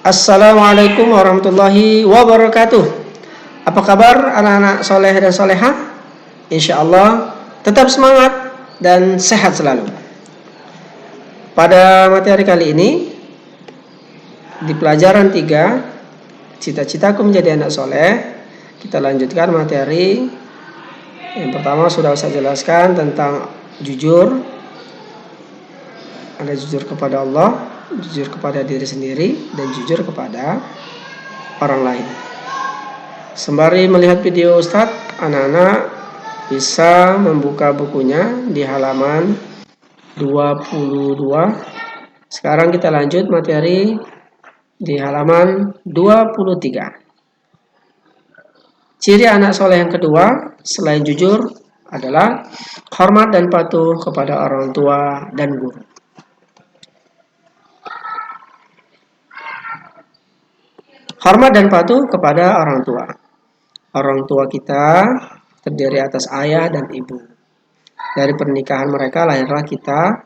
Assalamualaikum warahmatullahi wabarakatuh. Apa kabar anak-anak soleh dan soleha? Insya Allah tetap semangat dan sehat selalu. Pada materi kali ini, di pelajaran 3, cita-citaku menjadi anak soleh, kita lanjutkan materi. Yang pertama sudah saya jelaskan tentang jujur. Ada jujur kepada Allah, jujur kepada diri sendiri, dan jujur kepada orang lain. Sembari melihat video Ustadz, anak-anak bisa membuka bukunya di halaman 22. Sekarang kita lanjut materi di halaman 23. Ciri anak soleh yang kedua selain jujur adalah hormat dan patuh kepada orang tua dan guru. Hormat dan patuh kepada orang tua. Orang tua kita terdiri atas ayah dan ibu. Dari pernikahan mereka lahirlah kita,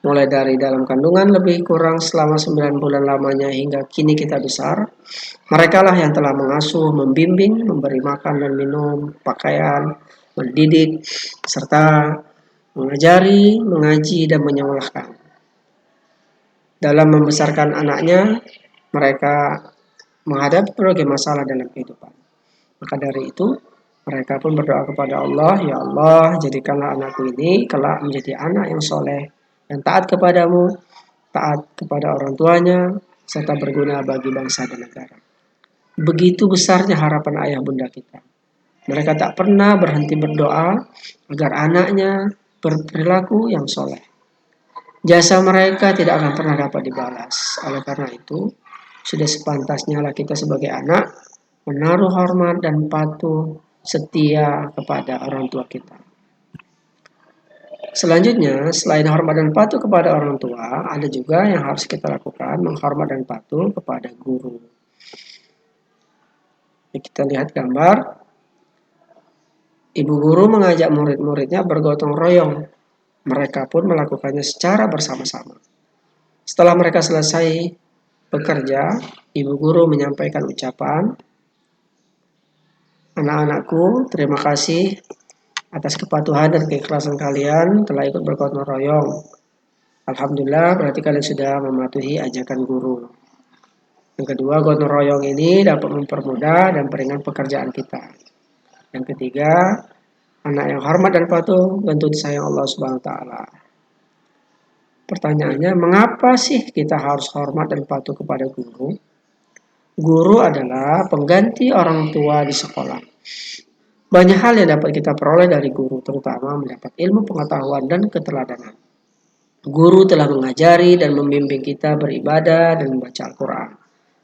mulai dari dalam kandungan lebih kurang selama 9 bulan lamanya hingga kini kita besar. Mereka lah yang telah mengasuh, membimbing, memberi makan dan minum, pakaian, mendidik, serta mengajari, mengaji, dan menyekolahkan. Dalam membesarkan anaknya, mereka menghadapi berbagai masalah dalam kehidupan. Maka dari itu, mereka pun berdoa kepada Allah, ya Allah, jadikanlah anakku ini kelak menjadi anak yang soleh, yang taat kepadamu, taat kepada orang tuanya, serta berguna bagi bangsa dan negara. Begitu besarnya harapan ayah bunda kita. Mereka tak pernah berhenti berdoa agar anaknya berperilaku yang soleh. Jasa mereka tidak akan pernah dapat dibalas. Oleh karena itu, sudah sepantasnya lah kita sebagai anak menaruh hormat dan patuh setia kepada orang tua kita. Selanjutnya, selain hormat dan patuh kepada orang tua, ada juga yang harus kita lakukan, menghormat dan patuh kepada guru. Kita lihat gambar. Ibu guru mengajak murid-muridnya bergotong royong. Mereka pun melakukannya secara bersama-sama. Setelah mereka selesai bekerja, ibu guru menyampaikan ucapan, anak-anakku, terima kasih atas kepatuhan dan keikhlasan kalian telah ikut bergotong royong. Alhamdulillah, berarti kalian sudah mematuhi ajakan guru. Yang kedua, gotong royong ini dapat mempermudah dan meringankan pekerjaan kita. Yang ketiga, anak yang hormat dan patuh tentu disayang Allah Subhanahu wa taala. Pertanyaannya, mengapa sih kita harus hormat dan patuh kepada guru? Guru adalah pengganti orang tua di sekolah. Banyak hal yang dapat kita peroleh dari guru, terutama mendapat ilmu pengetahuan dan keteladanan. Guru telah mengajari dan membimbing kita beribadah dan membaca Al-Quran,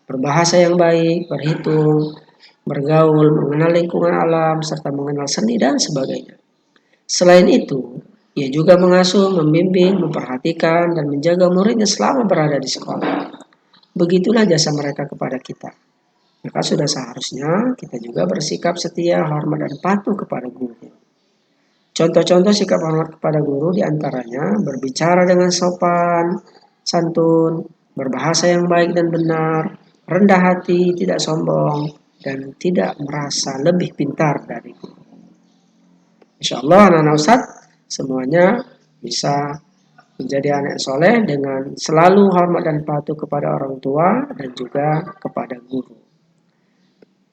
berbahasa yang baik, berhitung, bergaul, mengenal lingkungan alam, serta mengenal seni dan sebagainya. Selain itu, ia juga mengasuh, membimbing, memperhatikan, dan menjaga muridnya selama berada di sekolah. Begitulah jasa mereka kepada kita. Maka sudah seharusnya kita juga bersikap setia, hormat, dan patuh kepada guru. Contoh-contoh sikap hormat kepada guru diantaranya berbicara dengan sopan, santun, berbahasa yang baik dan benar, rendah hati, tidak sombong, dan tidak merasa lebih pintar dari guru. Insya Allah anak-anak Ustadz semuanya bisa menjadi anak soleh dengan selalu hormat dan patuh kepada orang tua dan juga kepada guru.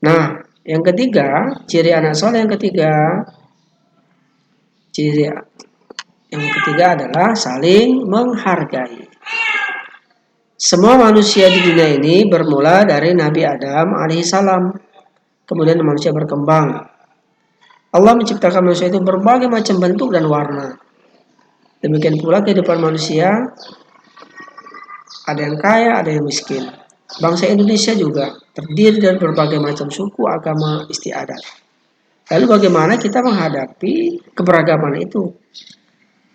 Nah, yang ketiga, ciri anak soleh yang ketiga adalah saling menghargai. Semua manusia di dunia ini bermula dari Nabi Adam alaihissalam. Kemudian manusia berkembang. Allah menciptakan manusia itu berbagai macam bentuk dan warna. Demikian pula kehidupan manusia, ada yang kaya, ada yang miskin. Bangsa Indonesia juga terdiri dari berbagai macam suku, agama, istiadat. Lalu bagaimana kita menghadapi keberagaman itu?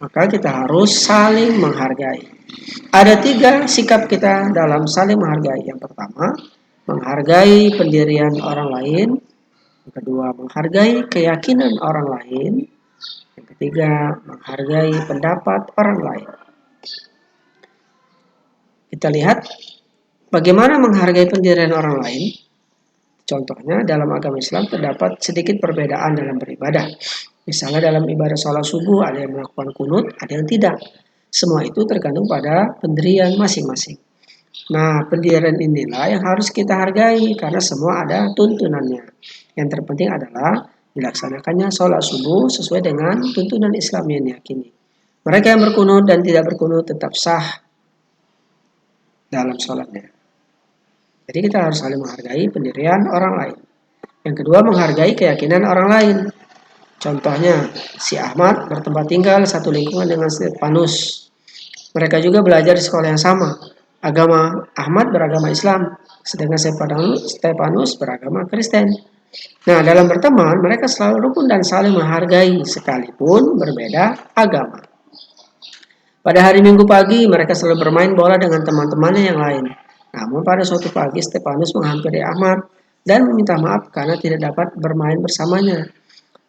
Maka kita harus saling menghargai. Ada 3 sikap kita dalam saling menghargai. Yang pertama, menghargai pendirian orang lain. Yang kedua, menghargai keyakinan orang lain. Yang ketiga, menghargai pendapat orang lain. Kita lihat Bagaimana menghargai pendirian orang lain? Contohnya dalam agama Islam terdapat sedikit perbedaan dalam beribadah. Misalnya dalam ibadah sholat subuh ada yang melakukan kunut, ada yang tidak. Semua itu tergantung pada pendirian masing-masing. Nah, pendirian inilah yang harus kita hargai karena semua ada tuntunannya. Yang terpenting adalah dilaksanakannya sholat subuh sesuai dengan tuntunan Islam yang diyakini. Mereka yang berkunut dan tidak berkunut tetap sah dalam sholatnya. Jadi kita harus saling menghargai pendirian orang lain. Yang kedua, menghargai keyakinan orang lain. Contohnya, si Ahmad bertempat tinggal satu lingkungan dengan Stefanus. Mereka juga belajar di sekolah yang sama. Agama Ahmad beragama Islam, sedangkan Stefanus beragama Kristen. Nah, dalam berteman, mereka selalu rukun dan saling menghargai sekalipun berbeda agama. Pada hari Minggu pagi, mereka selalu bermain bola dengan teman-temannya yang lain. Namun pada suatu pagi, Stefanus menghampiri Ahmad dan meminta maaf karena tidak dapat bermain bersamanya.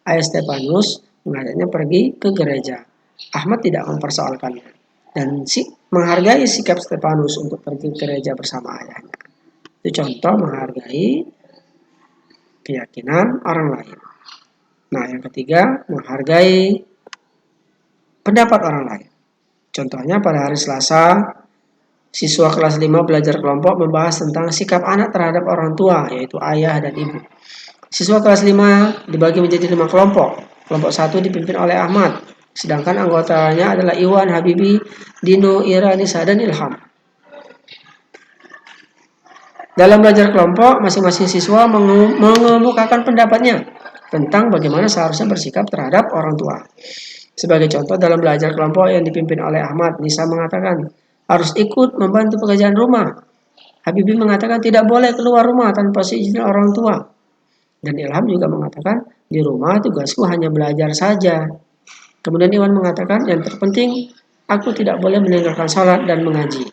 Ayah Stefanus mengajaknya pergi ke gereja. Ahmad tidak mempersoalkannya dan menghargai sikap Stefanus untuk pergi ke gereja bersama ayahnya. Itu contoh menghargai keyakinan orang lain. Nah, yang ketiga, menghargai pendapat orang lain. Contohnya pada hari Selasa, siswa kelas 5 belajar kelompok membahas tentang sikap anak terhadap orang tua, yaitu ayah dan ibu. Siswa kelas 5 dibagi menjadi 5 kelompok. Kelompok 1 dipimpin oleh Ahmad, sedangkan anggotanya adalah Iwan, Habibi, Dino, Ira, Nisa, dan Ilham. Dalam belajar kelompok, masing-masing siswa mengemukakan pendapatnya tentang bagaimana seharusnya bersikap terhadap orang tua. Sebagai contoh, dalam belajar kelompok yang dipimpin oleh Ahmad, Nisa mengatakan harus ikut membantu pekerjaan rumah. Habibie mengatakan tidak boleh keluar rumah tanpa seizin orang tua. Dan Ilham juga mengatakan di rumah tugasku hanya belajar saja. Kemudian Iwan mengatakan yang terpenting aku tidak boleh meninggalkan sholat dan mengaji.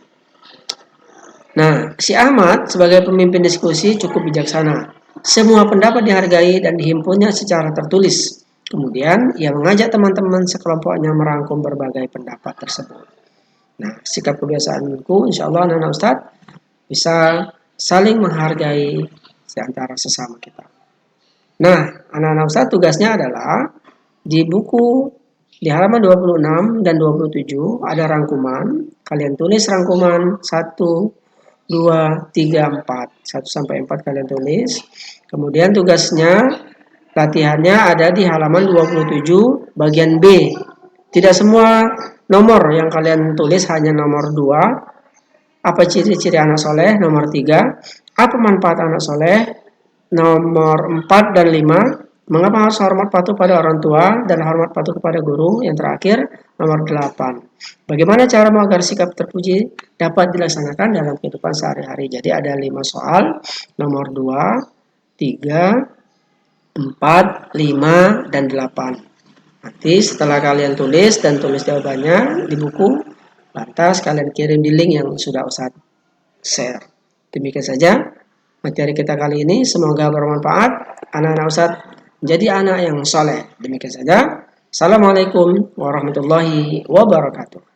Nah, si Ahmad sebagai pemimpin diskusi cukup bijaksana. Semua pendapat dihargai dan dihimpunnya secara tertulis. Kemudian, ia mengajak teman-teman sekelompoknya merangkum berbagai pendapat tersebut. Nah, sikap kebiasaanku, insya Allah anak-anak Ustadz bisa saling menghargai di antara sesama kita. Nah, anak-anak Ustadz tugasnya adalah di buku di halaman 26 dan 27 ada rangkuman. Kalian tulis rangkuman 1, 2, 3, 4. 1 sampai 4 kalian tulis. Kemudian tugasnya latihannya ada di halaman 27 bagian B. Tidak semua nomor yang kalian tulis hanya nomor 2. Apa ciri-ciri anak soleh? Nomor 3. Apa manfaat anak soleh? Nomor 4 dan 5. Mengapa harus hormat patuh pada orang tua dan hormat patuh kepada guru? Yang terakhir, nomor 8. Bagaimana cara agar sikap terpuji dapat dilaksanakan dalam kehidupan sehari-hari? Jadi ada 5 soal, nomor 2, 3, 4, 5, dan 8. Nanti setelah kalian tulis dan tulis jawabannya di buku, lantas kalian kirim di link yang sudah Ustadz share. Demikian saja materi kita kali ini. Semoga bermanfaat. Anak-anak Ustadz menjadi anak yang soleh. Demikian saja. Assalamualaikum warahmatullahi wabarakatuh.